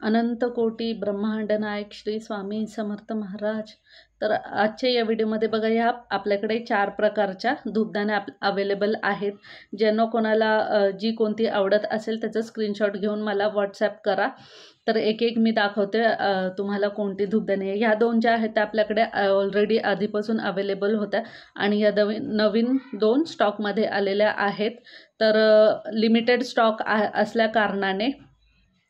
अनंत कोटी ब्रह्मांड नायक श्री स्वामी समर्थ महाराज। तर आजच्या या व्हिडिओमध्ये बघा, या आपल्याकडे 4 प्रकारच्या धूपदाण्या अवेलेबल आहेत। ज्यांना कोणाला जी कोणती आवडत असेल त्याचा स्क्रीनशॉट घेऊन मला व्हॉट्सॲप करा। तर एक एक मी दाखवते तुम्हाला कोणती धूपदाणी आहे। ह्या 2 ज्या आहेत त्या आपल्याकडे ऑलरेडी आधीपासून अवेलेबल होत्या आणि या नवीन 2 स्टॉकमध्ये आलेल्या आहेत। तर लिमिटेड स्टॉक असल्या कारणाने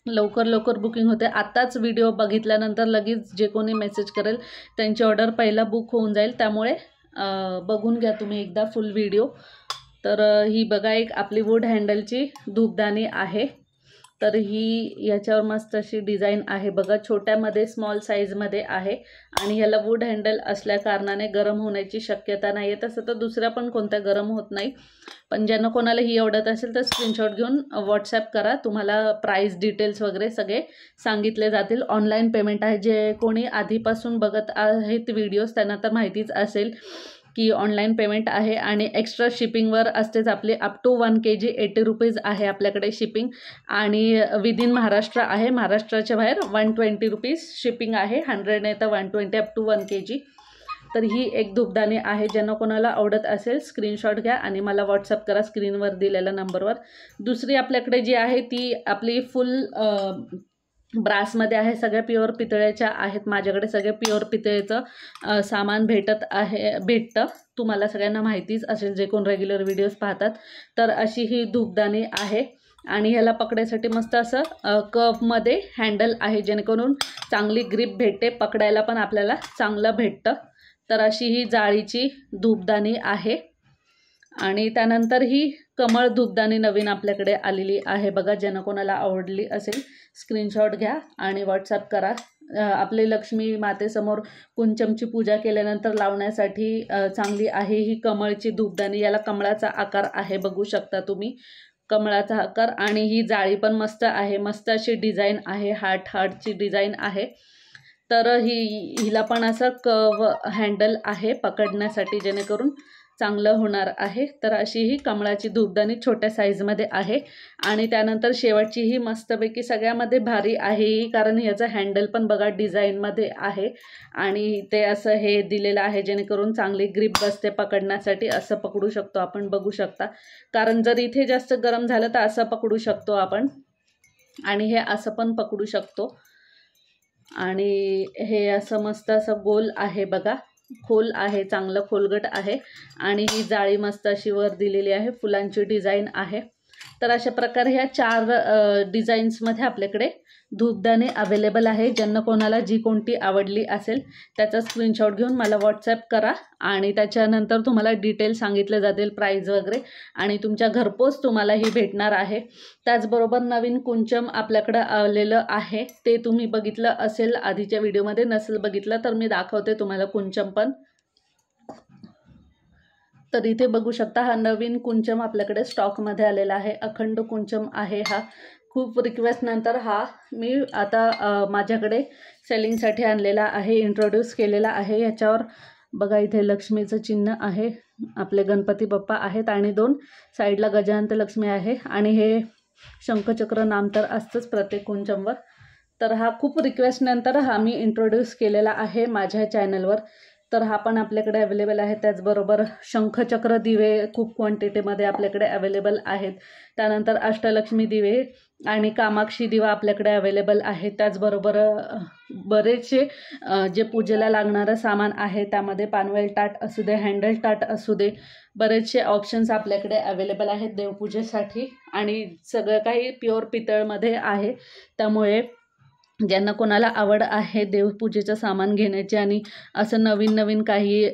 लवकर बुकिंग होते। आत्ताच व्हिडिओ बघितल्यानंतर लगेच जे कोणी मेसेज करेल त्यांची ऑर्डर पहिला बुक होऊन जाईल, त्यामुळे बघून घ्या तुम्ही एकदा फुल व्हिडिओ। तर ही बघा एक आपली वूड हँडलची धूपदाणी आहे। तर ही याच्यावर मस्त अशी डिझाईन आहे बघा, छोट्यामध्ये स्मॉल साईजमध्ये आहे आणि ह्याला वूड हँडल असल्या कारणाने गरम होण्याची शक्यता नाही आहे। तसं तर दुसऱ्या पण कोणत्या गरम होत नाही, पण ज्यांना कोणाला ही आवडत असेल तर स्क्रीनशॉट घेऊन व्हॉट्सॲप करा। तुम्हाला प्राइस डिटेल्स वगैरे सगळे सांगितले जातील। ऑनलाईन पेमेंट आहे। जे कोणी आधीपासून बघत आहेत व्हिडिओज त्यांना तर माहितीच असेल की ऑनलाईन पेमेंट आहे आणि एक्स्ट्रा शिपिंगवर असतेच आपली। अप टू 1 kg 80 रुपीज आहे आपल्याकडे शिपिंग आणि विदिन महाराष्ट्र आहे। महाराष्ट्राच्या बाहेर 120 रुपीज शिपिंग आहे। 100 नाही तर 120 अप टू 1 kg। तर ही एक धूपदाणी आहे। ज्यांना कोणाला आवडत असेल स्क्रीनशॉट घ्या आणि मला व्हॉट्सअप करा स्क्रीनवर दिलेल्या नंबरवर। दुसरी आपल्याकडे जी आहे ती आपली फुल ब्रासमध्ये आहे। सगळ्या प्युअर पितळेच्या आहेत माझ्याकडे। सगळे प्युअर पितळेचं सामान भेटतं तुम्हाला सगळ्यांना माहितीच असेल जे कोण रेग्युलर व्हिडिओज पाहतात। तर अशी ही धूपदाणी आहे आणि ह्याला पकडायसाठी मस्त असं कपमध्ये हँडल आहे, जेणेकरून चांगली ग्रिप भेटते, पकडायला पण आपल्याला चांगलं भेटतं। तर अशी ही जाळीची धूपदाणी आहे आणि त्यानंतर ही कमळ धूपदाणी नवीन आपल्याकडे आलेली आहे बघा। ज्यांना कोणाला आवडली असेल स्क्रीनशॉट घ्या आणि व्हॉट्सअप करा। आपले लक्ष्मी मातेसमोर कुंचमची पूजा केल्यानंतर लावण्यासाठी चांगली आहे ही कमळची धूपदाणी। याला कमळाचा आकार आहे, बघू शकता तुम्ही कमळाचा आकार। आणि ही जाळी पण मस्त आहे, मस्त अशी डिझाईन आहे, हार्टची डिझाईन आहे। तर हिला पण असं हँडल आहे पकडण्यासाठी, जेणेकरून चांगलं होणार आहे। तर अशी ही कमळाची धूपदाणी छोट्या साईजमध्ये आहे आणि त्यानंतर शेवटची ही मस्तपैकी सगळ्यामध्ये भारी आहे ही, कारण ह्याचं हँडल पण बघा डिझाईनमध्ये आहे आणि ते असं हे दिलेलं आहे जेणेकरून चांगली ग्रिप बसते पकडण्यासाठी। असं पकडू शकतो आपण, बघू शकता, कारण जर इथे जास्त गरम झालं तर असं पकडू शकतो आपण आणि हे असं पण पकडू शकतो। आणि हे असं मस्त असं गोल आहे बघा, खोल आहे, चांगलं खोलगट आहे आणि ही जाळी मस्त अशी वर दिलेली आहे, फुलांची डिझाईन आहे। तर अशा प्रकारे ह्या 4 डिझाईन्समध्ये आपल्याकडे धूपदाणी अवेलेबल आहे। ज्यांना कोणाला जी कोणती आवडली असेल त्याचा स्क्रीनशॉट घेऊन मला व्हॉट्सॲप करा आणि त्याच्यानंतर तुम्हाला डिटेल सांगितले जातील, प्राईज वगैरे, आणि तुमच्या घरपोच तुम्हाला ही भेटणार आहे। त्याचबरोबर नवीन कुंचम आपल्याकडं आलेलं आहे, ते तुम्ही बघितलं असेल आधीच्या व्हिडिओमध्ये, नसेल बघितलं तर मी दाखवते तुम्हाला कुंचम पण। तर इथे बघू शकता हा नवीन कुंचम आपल्याकडे स्टॉकमध्ये आलेला आहे, अखंड कुंचम आहे हा। खूप रिक्वेस्ट नंतर हा मी आता माझ्याकडे सेलिंगसाठी आणलेला आहे, इंट्रोड्यूस केलेला आहे। याच्यावर बघा इथे लक्ष्मीचं चिन्ह आहे, आपले गणपती बाप्पा आहेत आणि 2 साईडला गजानन लक्ष्मी आहे आणि हे शंखचक्र नाम तर असतंच प्रत्येक कुंचमवर। तर हा खूप रिक्वेस्ट नंतर हा मी इंट्रोड्यूस केलेला आहे माझ्या चॅनलवर। तर हा पण आपल्याकडे अवेलेबल आहे। त्याचबरोबर शंखचक्र दिवे खूप क्वांटिटीमध्ये आपल्याकडे अवेलेबल आहेत। त्यानंतर अष्टलक्ष्मी दिवे आणि कामाक्षी दिवा आपल्याकडे अवेलेबल आहे। त्याचबरोबर बरेचसे जे पूजेला लागणारं सामान आहे, त्यामध्ये पानवेल ताट असू दे, हँडल ताट असू दे, बरेचसे ऑप्शन्स आपल्याकडे अवेलेबल आहेत देवपूजेसाठी आणि सगळं काही प्युअर पितळमध्ये आहे। त्यामुळे ज्यांना कोणाला आवड आहे देवपूजेचं सामान घेण्याची आणि असं नवीन काही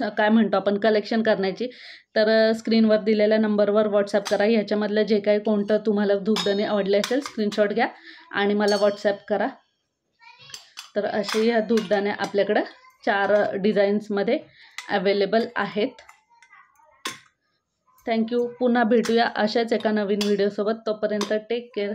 काय म्हणतो आपण कलेक्शन करण्याची, तर स्क्रीनवर दिलेल्या नंबरवर व्हॉट्सॲप करा। ह्याच्यामधलं जे काही कोणतं तुम्हाला धूपदाणी आवडले असेल स्क्रीनशॉट घ्या आणि मला व्हॉट्सॲप करा। तर असे ह्या धूपदाण्या आपल्याकडं 4 डिझाईन्समध्ये अवेलेबल आहेत। थँक्यू। पुन्हा भेटूया अशाच एका नवीन व्हिडिओसोबत, तोपर्यंत टेक केअर।